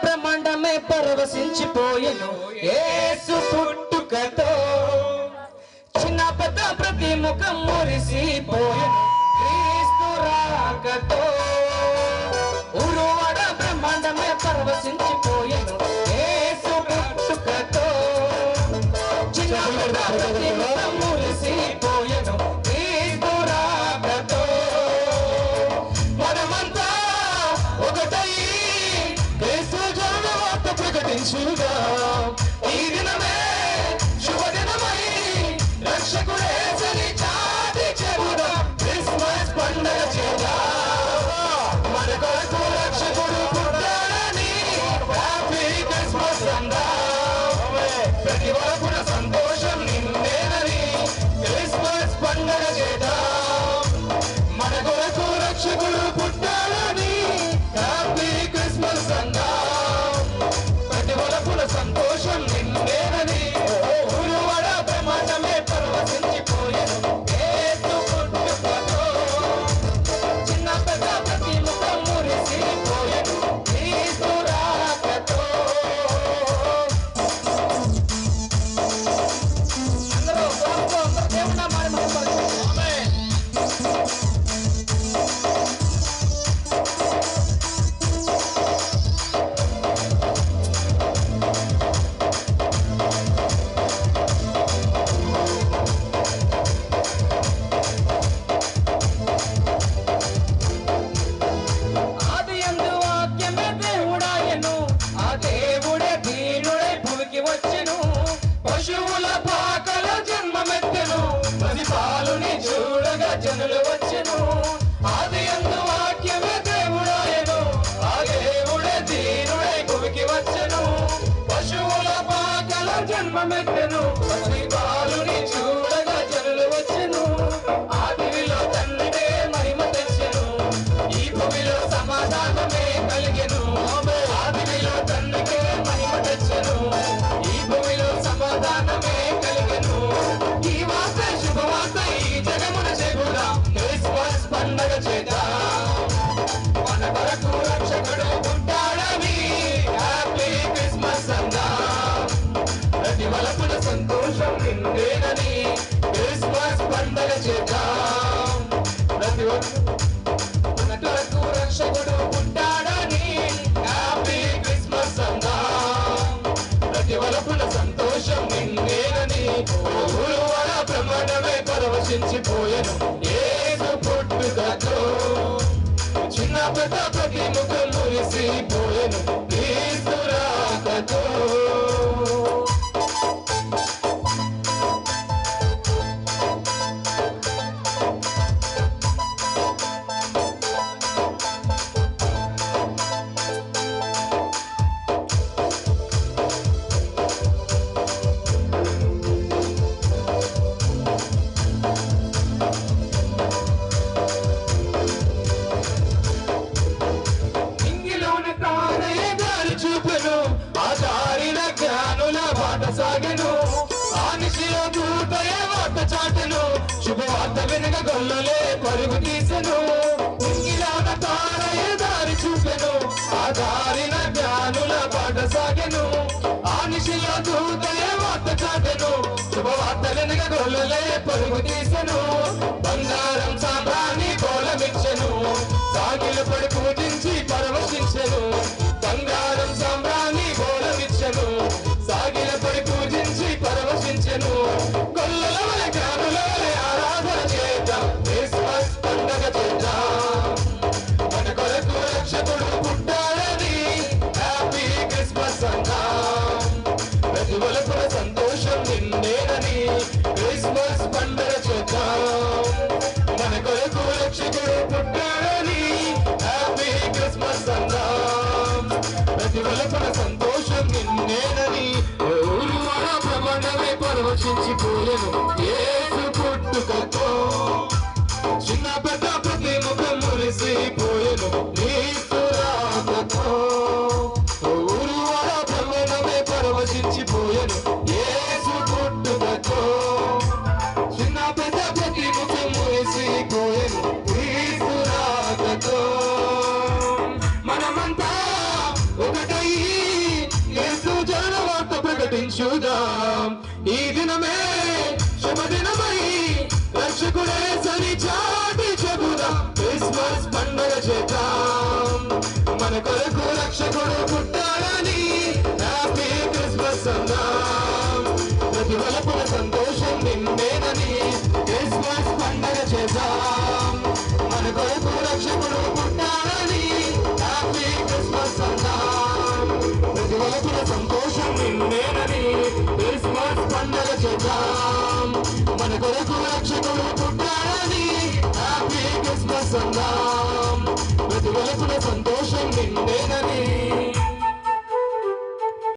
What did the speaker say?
బ్రహ్మాండమే పరవశించిపోయెను యేసు పుట్టుకతో చిన్న పెద్ద ప్రతి ముఖం మురిసిపోయెను క్రీస్తు రాకతో ఊరువాడ బ్రహ్మాండమే పరవశించిపోయెను యేసు పుట్టుకతో చిన్న పెద్ద ప్రతి ముఖం మురిసిపోయెను క్రీస్తు రాకతో మనమంతా ఒకటై యేసు జనవార్త ప్రకటించుగా ఈ దినమే శుభదినమై రక్షకుడేసుని చాటి చెబుదాం క్రిస్మస్ పండుగ చేద్దాం మన కొరకు రక్షకుడు పుట్టాడని హ్యాపీ క్రిస్మస్ అందాం ప్రతి వరకున సంతోషం నిండేనని క్రిస్మస్ పండుగ చేద్దాం మన కొరకు రక్షకుడు పుట్టాడని హ్యాపీ క్రిస్మస్ అందాం ప్రతి వరకున సంతోషం నిండేనని ఊరువాడ బ్రహ్మాండమే పరవశించిపోయెను యేసు పుట్టుకతో చిన్న పెద్ద ప్రతి ముఖం మురిసిపోయెను క్రీస్తు రాకతో అందరూ దేవుని నామాన్ని మహిమపరచండి ఆమేన్ ఆదియందు వాక్యమే దేవుడాయెను ఆ దేవుడే దీనుడై భూమికి వచ్చెను పశువుల పాకల జన్మమెత్తెను పసిపాలుని చూడగా జనులు వచ్చెను ఆదియందు వాక్యమే దేవుడాయెను ఆ దేవుడే దీనుడై భూమికి వచ్చెను పశువుల పాకల జన్మమెత్తెను పసిపాలుని చూడగా జనులు వచ్చెను ఆదివిలో తండ్రే మహిమ తెచ్చెను ఈ భూమిలో సమాధానమే కలిగెను ఆదివిలో తండ్రికే మహిమ తెచ్చెను ఈ భూమిలో సమాధానమే కలిగెను ఈ వార్త శుభవార్త ఈ జగమున చెబుదాం క్రిస్మస్ పండగ చేద్దాం మన కొరకు రక్షకుడు పుట్టాడని హ్యాపీ క్రిస్మస్ అందాం ప్రతి వలపున సంతోషం నిండేనని క్రిస్మస్ పండగ చేద్దాం ప్రతి మన కొరకు రక్షకుడు పుట్టాడని హ్యాపీ క్రిస్మస్ అందాం ప్రతి వలపున సంతోషం నిండేనని ఊరువాడ బ్రహ్మాండమే పరవశించిపోయెను యేసు పుట్టుకతో చిన్న పెద్ద ప్రతి ముఖం మురిసిపోయెను క్రీస్తు రాకతో ఇంగిలోని తానే దారి చూపెను ఆ దారిన జ్ఞానుల బాట సాగెను ఆ నిశిలో దూతయే వార్త చాటెను శుభవార్త వెనుక గొల్లలే పరుగు తీసెను ఇంగిలోన తానే దారి చూపెను ఆ దారిన జ్ఞానుల బాట సాగెను ఆ నిశిలో దూతయే వార్త చాటెను శుభవార్త వెనుక గొల్లలే పరుగు తీసెను బంగారం సాంబ్రాణి గోళమిచ్చెను సాగిలు పడి పూజించి పరవశించెను బంగారం సాంబ్రాణి గోళమిచ్చెను సాగిల పడి పూజించి పరవశించెను గొల్లల వలె జ్ఞానుల వలె ఆరాధన చేద్దాం క్రిస్మస్ పండగ చేద్దాం మన కొరకు రక్షకుడు పుట్టాడని హ్యాపీ క్రిస్మస్ అందాం ప్రతి వలపున సంతోషం నిండేనని క్రిస్మస్ పండగ చేద్దాం మన కొరకు రక్షకుడు పుట్టాడని హ్యాపీ క్రిస్మస్ అందాం ప్రతి వలపున సంతోషం నిండేనని ఊరువాడ బ్రహ్మాండమే పరవశించిపోయెను యేసు పుట్టుకతో చిన్న పెద్ద ప్రతి ముఖం మురిసిపోయెను క్రీస్తు రాకతో ఊరువాడ బ్రహ్మాండమే పరవశించిపోయెను యేసు పుట్టుకతో చిన్న పెద్ద ప్రతి ముఖం మురిసిపోయెను క్రీస్తు రాకతో మనమంతా ఒకటి ఒకటై యేసు జన వార్త ప్రకటించుదాం. ఈ దినమే శుభదినమై రక్షకుడే సరి చాటి చెబుదాం. క్రిస్మస్ పండుగ చేద్దాం. మన కొరకు రక్షకుడు పుట్టాడని హ్యాపీ క్రిస్మస్ అందాం. ప్రతి వలపుల సంతోషం నిండేనని క్రిస్మస్ పండుగ చేద్దాం. మన కొరకు రక్షకుడు పుట్టాడని హ్యాపీ క్రిస్మస్ అందాం. ప్రతి వలపుల సంతోషం నిండేనని క్రిస్మస్ పండుగ చేద్దాం. మన కొరకు రక్షకుడు పుట్టాడని హ్యాపీ క్రిస్మస్ అందాం. ప్రతి వలపుల సంతోషం నిండేనని